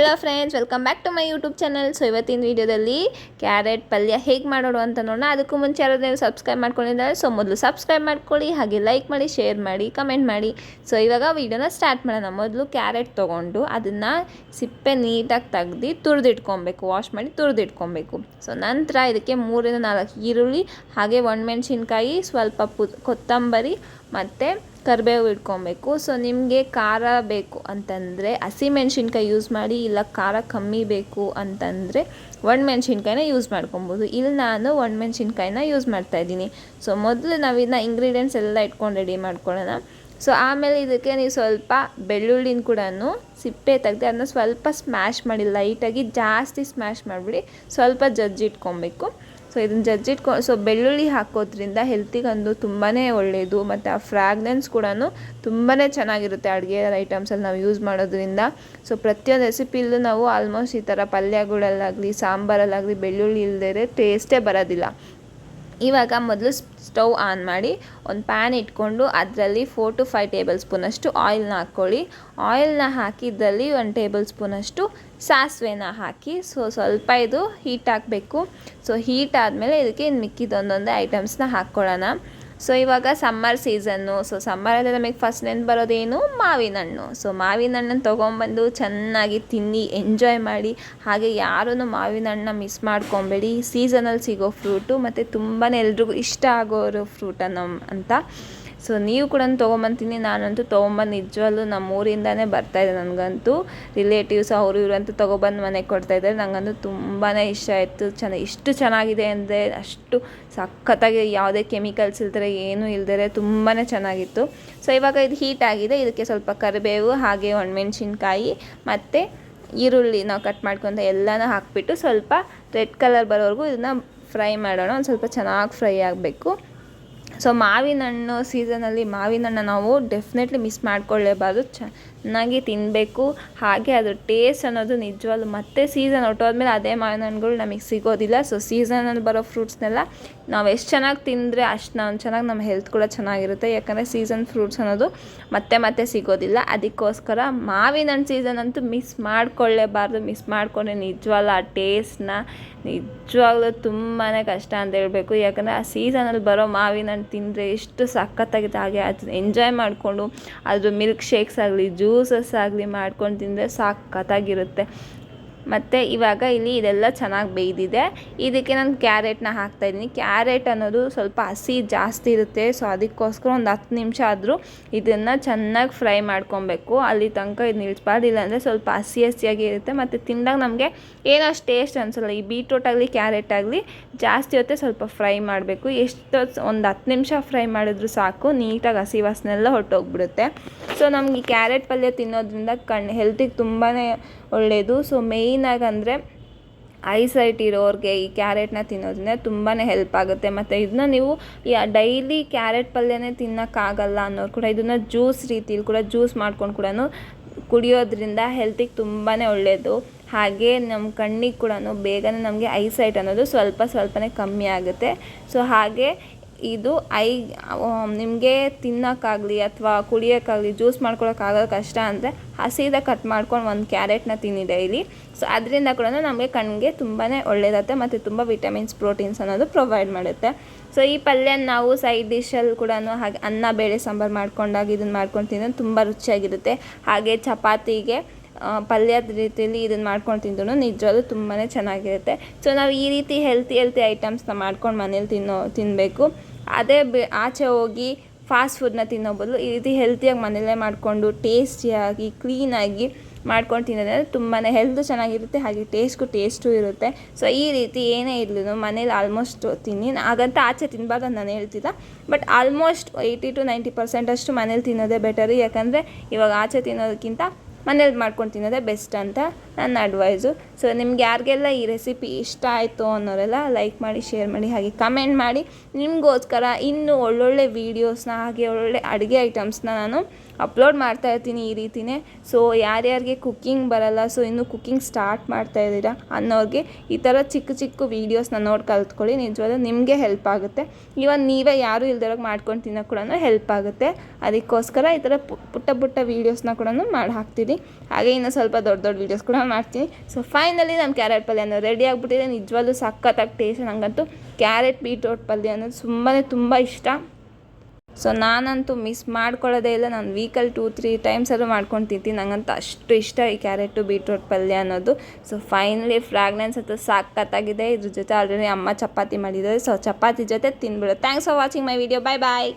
Hello friends, welcome back to my YouTube channel. So ಇವತ್ತಿನ ವೀಡಿಯೋದಲ್ಲಿ carrot ಪಲ್ಯ ಹೇಗೆ ಮಾಡೋಣ ಅಂತ ನೋಡೋಣ. ಅದಕ್ಕೂ ಮುಂಚೆ ಯಾರಾದರೂ ನೀವು ಸಬ್ಸ್ಕ್ರೈಬ್ ಮಾಡ್ಕೊಂಡಿದ್ದಾರೆ, ಸೊ ಮೊದಲು ಸಬ್ಸ್ಕ್ರೈಬ್ ಮಾಡ್ಕೊಳ್ಳಿ, ಹಾಗೆ ಲೈಕ್ ಮಾಡಿ, ಶೇರ್ ಮಾಡಿ, ಕಮೆಂಟ್ ಮಾಡಿ. ಸೊ ಇವಾಗ ವೀಡಿಯೋನ ಸ್ಟಾರ್ಟ್ ಮಾಡೋಣ. ಮೊದಲು ಕ್ಯಾರೆಟ್ ತೊಗೊಂಡು ಅದನ್ನು ಸಿಪ್ಪೆ ನೀಟಾಗಿ ತೆಗ್ದು ತುರಿದಿಟ್ಕೊಬೇಕು, ವಾಶ್ ಮಾಡಿ ತುರಿದಿಟ್ಕೊಬೇಕು. ಸೊ ನಂತರ ಇದಕ್ಕೆ 3 ಇಂದ 4 ಈರುಳ್ಳಿ, ಹಾಗೆ ಒಣಮೆಣಸಿನ್ಕಾಯಿ, ಸ್ವಲ್ಪ ಕೊತ್ತಂಬರಿ ಮತ್ತು ಕರಿಬೇವು ಇಟ್ಕೊಬೇಕು. ಸೊ ನಿಮಗೆ ಖಾರ ಬೇಕು ಅಂತಂದರೆ ಹಸಿಮೆಣ್ಸಿನ್ಕಾಯಿ ಯೂಸ್ ಮಾಡಿ, ಇಲ್ಲ ಖಾರ ಕಮ್ಮಿ ಬೇಕು ಅಂತಂದರೆ ಒಣಮೆಣ್ಸಿನ್ಕಾಯಿನ ಯೂಸ್ ಮಾಡ್ಕೊಬೋದು. ಇಲ್ಲಿ ನಾನು ಒಣಮೆಣ್ಸಿನ್ಕಾಯಿನ ಯೂಸ್ ಮಾಡ್ತಾಯಿದ್ದೀನಿ. ಸೊ ಮೊದಲು ನಾವು ಇದನ್ನ ಇಂಗ್ರೀಡಿಯೆಂಟ್ಸ್ ಎಲ್ಲ ಇಟ್ಕೊಂಡು ರೆಡಿ ಮಾಡ್ಕೊಳ್ಳೋಣ. ಸೊ ಆಮೇಲೆ ಇದಕ್ಕೆ ನೀವು ಸ್ವಲ್ಪ ಬೆಳ್ಳುಳ್ಳಿನ ಕೂಡ ಸಿಪ್ಪೆ ತೆಗೆದು ಅದನ್ನ ಸ್ವಲ್ಪ ಸ್ಮ್ಯಾಶ್ ಮಾಡಿ, ಲೈಟಾಗಿ, ಜಾಸ್ತಿ ಸ್ಮ್ಯಾಶ್ ಮಾಡಿಬಿಡಿ, ಸ್ವಲ್ಪ ಜಜ್ಜಿಟ್ಕೊಬೇಕು. ಸೊ ಇದನ್ನು ಸೊ ಬೆಳ್ಳುಳ್ಳಿ ಹಾಕೋದ್ರಿಂದ ಹೆಲ್ತಿಗಂದು ತುಂಬಾ ಒಳ್ಳೆಯದು, ಮತ್ತು ಆ ಫ್ರಾಗ್ರೆನ್ಸ್ ಕೂಡ ತುಂಬಾ ಚೆನ್ನಾಗಿರುತ್ತೆ ಅಡುಗೆ ಐಟಮ್ಸಲ್ಲಿ ನಾವು ಯೂಸ್ ಮಾಡೋದ್ರಿಂದ. ಸೊ ಪ್ರತಿಯೊಂದು ರೆಸಿಪಿಲೂ ನಾವು ಆಲ್ಮೋಸ್ಟ್ ಈ ಥರ ಪಲ್ಯಗಳಲ್ಲಾಗಲಿ ಸಾಂಬಾರಲ್ಲಾಗಲಿ ಬೆಳ್ಳುಳ್ಳಿ ಇಲ್ಲದೇ ಟೇಸ್ಟೇ ಬರೋದಿಲ್ಲ. ಇವಾಗ ಮೊದಲು ಸ್ಟವ್ ಆನ್ ಮಾಡಿ ಒಂದು ಪ್ಯಾನ್ ಇಟ್ಕೊಂಡು ಅದರಲ್ಲಿ 4 to 5 ಟೇಬಲ್ ಸ್ಪೂನಷ್ಟು ಆಯಿಲ್ನ ಹಾಕ್ಕೊಳ್ಳಿ. ಆಯಿಲ್ನ ಹಾಕಿದ್ದಲ್ಲಿ 1 ಟೇಬಲ್ ಸ್ಪೂನಷ್ಟು ಸಾಸಿವೆನ ಹಾಕಿ. ಸೊ ಸ್ವಲ್ಪ ಇದು ಹೀಟ್ ಹಾಕಬೇಕು. ಸೊ ಹೀಟ್ ಆದಮೇಲೆ ಇದಕ್ಕೆ ಮಿಕ್ಕಿದ ಒಂದೊಂದೇ ಐಟಮ್ಸ್ನ ಹಾಕ್ಕೊಳ್ಳೋಣ. ಸೊ ಇವಾಗ ಸಮ್ಮರ್ ಸೀಸನ್ನು. ಸೊ ಸಮ್ಮರಲ್ಲಿ ನಮಗೆ ಫಸ್ಟ್ ನೆನ್ಪು ಬರೋದೇನು, ಮಾವಿನ ಹಣ್ಣು. ಸೊ ಮಾವಿನ ಹಣ್ಣನ್ನು ತೊಗೊಂಬಂದು ಚೆನ್ನಾಗಿ ತಿನ್ನಿ, ಎಂಜಾಯ್ ಮಾಡಿ. ಹಾಗೆ ಯಾರೂ ಮಾವಿನ ಹಣ್ಣನ್ನ ಮಿಸ್ ಮಾಡ್ಕೊಬೇಡಿ. ಸೀಸನಲ್ಲಿ ಸಿಗೋ ಫ್ರೂಟು, ಮತ್ತು ತುಂಬಾ ಎಲ್ರಿಗೂ ಇಷ್ಟ ಆಗೋರು ಫ್ರೂಟ್ ಅಂತ. ಸೊ ನೀವು ಕೂಡ ತೊಗೊಂಬಂತೀನಿ. ನಾನಂತೂ ತೊಗೊಂಬಂದು ನಿಜವಲ್ಲೂ ನಮ್ಮ ಊರಿಂದನೇ ಬರ್ತಾಯಿದೆ. ನನಗಂತೂ ರಿಲೇಟಿವ್ಸ್ ಅವರು ಇವರು ಅಂತ ತೊಗೊಬಂದು ಮನೆಗೆ ಕೊಡ್ತಾಯಿದ್ದಾರೆ. ನನಗಂತೂ ತುಂಬಾ ಇಷ್ಟ ಆಯಿತು. ಇಷ್ಟು ಚೆನ್ನಾಗಿದೆ ಅಂದರೆ ಅಷ್ಟು ಸಖತ್ತಾಗಿ, ಯಾವುದೇ ಕೆಮಿಕಲ್ಸ್ ಇಲ್ದರೆ ಏನೂ ಇಲ್ದರೆ ತುಂಬಾ ಚೆನ್ನಾಗಿತ್ತು. ಸೊ ಇವಾಗ ಇದು ಹೀಟ್ ಆಗಿದೆ. ಇದಕ್ಕೆ ಸ್ವಲ್ಪ ಕರಿಬೇವು, ಹಾಗೆ ಒಣಮೆಣ್ಸಿನ್ಕಾಯಿ ಮತ್ತು ಈರುಳ್ಳಿ ನಾವು ಕಟ್ ಮಾಡ್ಕೊಂಡು ಎಲ್ಲನೂ ಹಾಕಿಬಿಟ್ಟು ಸ್ವಲ್ಪ ರೆಡ್ ಕಲರ್ ಬರೋವರೆಗೂ ಇದನ್ನು ಫ್ರೈ ಮಾಡೋಣ. ಒಂದು ಸ್ವಲ್ಪ ಚೆನ್ನಾಗಿ ಫ್ರೈ ಆಗಬೇಕು. ಸೊ ಮಾವಿನ ಹಣ್ಣು ಸೀಸನಲ್ಲಿ ಮಾವಿನ ಹಣ್ಣು ನಾವು ಡೆಫಿನೆಟ್ಲಿ ಮಿಸ್ ಮಾಡ್ಕೊಳ್ಳೇಬಾರ್ದು, ಚೆನ್ನಾಗಿ ತಿನ್ನಬೇಕು. ಹಾಗೆ ಅದ್ರ ಟೇಸ್ಟ್ ಅನ್ನೋದು ನಿಜವಾಗ್ಲೂ ಮತ್ತೆ ಸೀಸನ್ ಹೊಟ್ಟೋದ್ಮೇಲೆ ಅದೇ ಮಾವಿನ ಹಣ್ಣುಗಳು ನಮಗೆ ಸಿಗೋದಿಲ್ಲ. ಸೊ ಸೀಸನಲ್ಲಿ ಬರೋ ಫ್ರೂಟ್ಸ್ನೆಲ್ಲ ನಾವು ಎಷ್ಟು ಚೆನ್ನಾಗಿ ತಿಂದರೆ ಅಷ್ಟು ನಾವು ಚೆನ್ನಾಗಿ ನಮ್ಮ ಹೆಲ್ತ್ ಕೂಡ ಚೆನ್ನಾಗಿರುತ್ತೆ. ಯಾಕಂದರೆ ಸೀಸನ್ ಫ್ರೂಟ್ಸ್ ಅನ್ನೋದು ಮತ್ತೆ ಮತ್ತೆ ಸಿಗೋದಿಲ್ಲ. ಅದಕ್ಕೋಸ್ಕರ ಮಾವಿನ ಹಣ್ಣು ಸೀಸನ್ ಅಂತೂ ಮಿಸ್ ಮಾಡ್ಕೊಳ್ಳೇಬಾರ್ದು. ಮಿಸ್ ಮಾಡಿಕೊಂಡ್ರೆ ನಿಜವಾಗ್ಲೂ ಆ ಟೇಸ್ಟ್ನ ನಿಜವಾಗ್ಲೂ ತುಂಬಾ ಕಷ್ಟ ಅಂತ ಹೇಳಬೇಕು. ಯಾಕಂದರೆ ಆ ಸೀಸನಲ್ಲಿ ಬರೋ ಮಾವಿನ ಹಣ್ಣು ತಿಂದರೆ ಎಷ್ಟು ಸಖತ್ತಾಗಿದೆ. ಹಾಗೆ ಅದು ಎಂಜಾಯ್ ಮಾಡಿಕೊಂಡು ಅದ್ರ ಮಿಲ್ಕ್ ಶೇಕ್ಸ್ ಆಗಲಿ, ಜ್ಯೂಸಸ್ ಆಗಲಿ ಮಾಡ್ಕೊಂಡು ತಿಂದರೆ ಸಖತ್ತಾಗಿರುತ್ತೆ. ಮತ್ತು ಇವಾಗ ಇಲ್ಲಿ ಇದೆಲ್ಲ ಚೆನ್ನಾಗಿ ಬೇಯ್ದಿದೆ. ಇದಕ್ಕೆ ನಾನು ಕ್ಯಾರೆಟ್ನ ಹಾಕ್ತಾಯಿದ್ದೀನಿ. ಕ್ಯಾರೆಟ್ ಅನ್ನೋದು ಸ್ವಲ್ಪ ಹಸಿ ಜಾಸ್ತಿ ಇರುತ್ತೆ. ಸೊ ಅದಕ್ಕೋಸ್ಕರ ಒಂದು 10 ನಿಮಿಷ ಆದರೂ ಇದನ್ನು ಚೆನ್ನಾಗಿ ಫ್ರೈ ಮಾಡ್ಕೊಬೇಕು. ಅಲ್ಲಿ ತನಕ ಇದು ನಿಲ್ಲಿಸಬಾರ್ದು, ಇಲ್ಲಾಂದರೆ ಸ್ವಲ್ಪ ಹಸಿ ಹಸಿಯಾಗಿ ಇರುತ್ತೆ, ಮತ್ತು ತಿಂದಾಗ ನಮಗೆ ಏನೋ ಅಷ್ಟು ಟೇಸ್ಟ್ ಅನಿಸಲ್ಲ. ಈ ಬೀಟ್ರೂಟ್ ಆಗಲಿ ಕ್ಯಾರೆಟ್ ಆಗಲಿ ಜಾಸ್ತಿ ಹೊತ್ತೆ ಸ್ವಲ್ಪ ಫ್ರೈ ಮಾಡಬೇಕು. ಎಷ್ಟು ಒಂದು 10 ನಿಮಿಷ ಫ್ರೈ ಮಾಡಿದ್ರು ಸಾಕು, ನೀಟಾಗಿ ಹಸಿ ವಾಸನೆಲ್ಲ ಹೊರಟೋಗ್ಬಿಡುತ್ತೆ. ಸೊ ನಮ್ಗೆ ಈ ಕ್ಯಾರೆಟ್ ಪಲ್ಯ ತಿನ್ನೋದ್ರಿಂದ ಹೆಲ್ತಿಗೆ ತುಂಬಾ ಒಳ್ಳೆಯದು. ಸೊ ಮೇಯ್ನಾಗಿ ಅಂದರೆ ಐಸೈಟ್ ಇರೋರಿಗೆ ಈ ಕ್ಯಾರೆಟ್ನ ತಿನ್ನೋದ್ರಿಂದ ತುಂಬಾ ಹೆಲ್ಪ್ ಆಗುತ್ತೆ. ಮತ್ತು ಇದನ್ನ ನೀವು ಡೈಲಿ ಕ್ಯಾರೆಟ್ ಪಲ್ಯನೇ ತಿನ್ನೋಕ್ಕಾಗಲ್ಲ ಅನ್ನೋರು ಕೂಡ ಇದನ್ನು ಜ್ಯೂಸ್ ರೀತಿಲಿ ಕೂಡ ಜ್ಯೂಸ್ ಮಾಡ್ಕೊಂಡು ಕೂಡ ಕುಡಿಯೋದ್ರಿಂದ ಹೆಲ್ತಿಗೆ ತುಂಬಾ ಒಳ್ಳೆಯದು. ಹಾಗೆ ನಮ್ಮ ಕಣ್ಣಿಗೆ ಕೂಡ ಬೇಗನೆ ನಮಗೆ ಐಸೈಟ್ ಅನ್ನೋದು ಸ್ವಲ್ಪನೇ ಕಮ್ಮಿ ಆಗುತ್ತೆ. ಸೊ ಹಾಗೆ ಇದು ನಿಮಗೆ ತಿನ್ನೋಕ್ಕಾಗಲಿ ಅಥವಾ ಕುಡಿಯೋಕ್ಕಾಗಲಿ ಜ್ಯೂಸ್ ಮಾಡ್ಕೊಳಕ್ಕಾಗೋ ಕಷ್ಟ ಅಂದರೆ ಹಸಿದ ಕಟ್ ಮಾಡ್ಕೊಂಡು ಒಂದು ಕ್ಯಾರೆಟ್ನ ತಿನ್ನಿ ಡೈಲಿ. ಸೊ ಅದರಿಂದ ಕೂಡ ನಮಗೆ ಕಣ್ಣಿಗೆ ತುಂಬಾ ಒಳ್ಳೆಯದಾಗುತ್ತೆ, ಮತ್ತು ತುಂಬ ವಿಟಮಿನ್ಸ್, ಪ್ರೋಟೀನ್ಸ್ ಅನ್ನೋದು ಪ್ರೊವೈಡ್ ಮಾಡುತ್ತೆ. ಸೊ ಈ ಪಲ್ಯನ ನಾವು ಸೈಡ್ ಡಿಶಲ್ಲಿ ಕೂಡ ಹಾಗೆ ಅನ್ನ ಬೇಳೆ ಸಾಂಬಾರು ಮಾಡ್ಕೊಂಡಾಗ ಇದನ್ನು ಮಾಡ್ಕೊಂಡು ತಿನ್ನೋದು ತುಂಬ ರುಚಿಯಾಗಿರುತ್ತೆ. ಹಾಗೆ ಚಪಾತಿಗೆ ಪಲ್ಯದ ರೀತಿಯಲ್ಲಿ ಇದನ್ನು ಮಾಡ್ಕೊಂಡು ತಿಂದ್ರೂ ನಿಜವಾಗ್ಲೂ ತುಂಬಾ ಚೆನ್ನಾಗಿರುತ್ತೆ. ಸೊ ನಾವು ಈ ರೀತಿ ಹೆಲ್ತಿ ಐಟಮ್ಸ್ನ ಮಾಡ್ಕೊಂಡು ಮನೇಲಿ ತಿನ್ನಬೇಕು. ಅದೇ ಆಚೆ ಹೋಗಿ ಫಾಸ್ಟ್ ಫುಡ್ನ ತಿನ್ನೋ ಬದಲು ಈ ರೀತಿ ಹೆಲ್ತಿಯಾಗಿ ಮನೆಯಲ್ಲೇ ಮಾಡಿಕೊಂಡು ಟೇಸ್ಟಿಯಾಗಿ ಕ್ಲೀನಾಗಿ ಮಾಡ್ಕೊಂಡು ತಿನ್ನೋದ್ರಿಂದ ತುಂಬಾ ಹೆಲ್ತು ಚೆನ್ನಾಗಿರುತ್ತೆ, ಹಾಗೆ ಟೇಸ್ಟು ಇರುತ್ತೆ. ಸೊ ಈ ರೀತಿ ಏನೇ ಇರಲಿ ಮನೇಲಿ ಆಲ್ಮೋಸ್ಟ್ ತಿನ್ನಿ. ಹಾಗಂತ ಆಚೆ ತಿನ್ನಬಾರ್ದು ನಾನು ಹೇಳ್ತಿಲ್ಲ, ಬಟ್ ಆಲ್ಮೋಸ್ಟ್ 80 to 90% ಅಷ್ಟು ಮನೇಲಿ ತಿನ್ನೋದೇ ಬೆಟರು. ಯಾಕಂದರೆ ಇವಾಗ ಆಚೆ ತಿನ್ನೋದಕ್ಕಿಂತ ಮನೇಲಿ ಮಾಡ್ಕೊಂಡು ತಿನ್ನೋದೇ ಬೆಸ್ಟ್ ಅಂತ ನನ್ನ ಅಡ್ವೈಸು. ಸೊ ನಿಮ್ಗೆ ಯಾರಿಗೆಲ್ಲ ಈ ರೆಸಿಪಿ ಇಷ್ಟ ಆಯಿತು ಅನ್ನೋರೆಲ್ಲ ಲೈಕ್ ಮಾಡಿ, ಶೇರ್ ಮಾಡಿ, ಹಾಗೆ ಕಮೆಂಟ್ ಮಾಡಿ. ನಿಮಗೋಸ್ಕರ ಇನ್ನೂ ಒಳ್ಳೊಳ್ಳೆ ವೀಡಿಯೋಸ್ನ ಹಾಗೆ ಒಳ್ಳೊಳ್ಳೆ ಅಡುಗೆ ಐಟಮ್ಸ್ನ ನಾನು ಅಪ್ಲೋಡ್ ಮಾಡ್ತಾ ಇರ್ತೀನಿ ಈ ರೀತಿಯೇ. ಸೊ ಯಾರ್ಯಾರಿಗೆ ಕುಕ್ಕಿಂಗ್ ಬರಲ್ಲ, ಸೊ ಇನ್ನೂ ಕುಕ್ಕಿಂಗ್ ಸ್ಟಾರ್ಟ್ ಮಾಡ್ತಾ ಇದ್ದೀರಾ ಅನ್ನೋರಿಗೆ ಈ ಥರ ಚಿಕ್ಕ ವೀಡಿಯೋಸ್ನ ನೋಡಿ ಕಲ್ತ್ಕೊಳ್ಳಿ. ನಿಜವಾಗ್ಲೂ ನಿಮಗೆ ಹೆಲ್ಪ್ ಆಗುತ್ತೆ. ಇವನ್ ನೀವೇ ಯಾರೂ ಇಲ್ದಿರೋಕೆ ಮಾಡ್ಕೊಂಡು ತಿನ್ನೋಕೆ ಕೂಡ ಹೆಲ್ಪ್ ಆಗುತ್ತೆ. ಅದಕ್ಕೋಸ್ಕರ ಈ ಥರ ಪುಟ್ಟ ವೀಡಿಯೋಸ್ನ ಕೂಡ ಮಾಡಿ ಹಾಕ್ತೀನಿ. ಹಾಗೆ ಇನ್ನು ಸ್ವಲ್ಪ ದೊಡ್ಡ ದೊಡ್ಡ ವೀಡಿಯೋಸ್ ಕೂಡ ಮಾಡ್ತೀನಿ. ಸೊ ಫೈನಲಿ ನಮ್ಮ ಕ್ಯಾರೆಟ್ ಪಲ್ಯ ರೆಡಿ ಆಗಿಬಿಟ್ಟಿದೆ. ನಿಜವಾಗ್ಲೂ ಸಖತ್ತಾಗಿ ಟೇಸ್ಟ್. ನನಗಂತೂ ಕ್ಯಾರೆಟ್ ಬೀಟ್ರೋಟ್ ಪಲ್ಯ ಅನ್ನೋದು ತುಂಬ ಇಷ್ಟ. ಸೊ ನಾನಂತೂ ಮಿಸ್ ಮಾಡ್ಕೊಳ್ಳೋದೇ ಇಲ್ಲ. ನಾನು ವೀಕಲ್ಲಿ 2-3 ಟೈಮ್ಸ್ ಆದರೂ ಮಾಡ್ಕೊಂಡು ತಿಂತೀನಿ. ನನಗಂತೂ ಅಷ್ಟು ಇಷ್ಟ ಈ ಕ್ಯಾರೆಟು ಬೀಟ್ರೋಟ್ ಪಲ್ಯ ಅನ್ನೋದು. ಸೊ ಫೈನಲಿ ಫ್ರಾಗ್ನೆನ್ಸ್ ಅಂತೂ ಸಾಕತ್ತಾಗಿದೆ. ಇದ್ರ ಜೊತೆ ಆಲ್ರೆಡಿ ಅಮ್ಮ ಚಪಾತಿ ಮಾಡಿದ್ದಾರೆ. ಸೊ ಚಪಾತಿ ಜೊತೆ ತಿನ್ಬಿಡೋದು. Thanks for watching my video. Bye bye.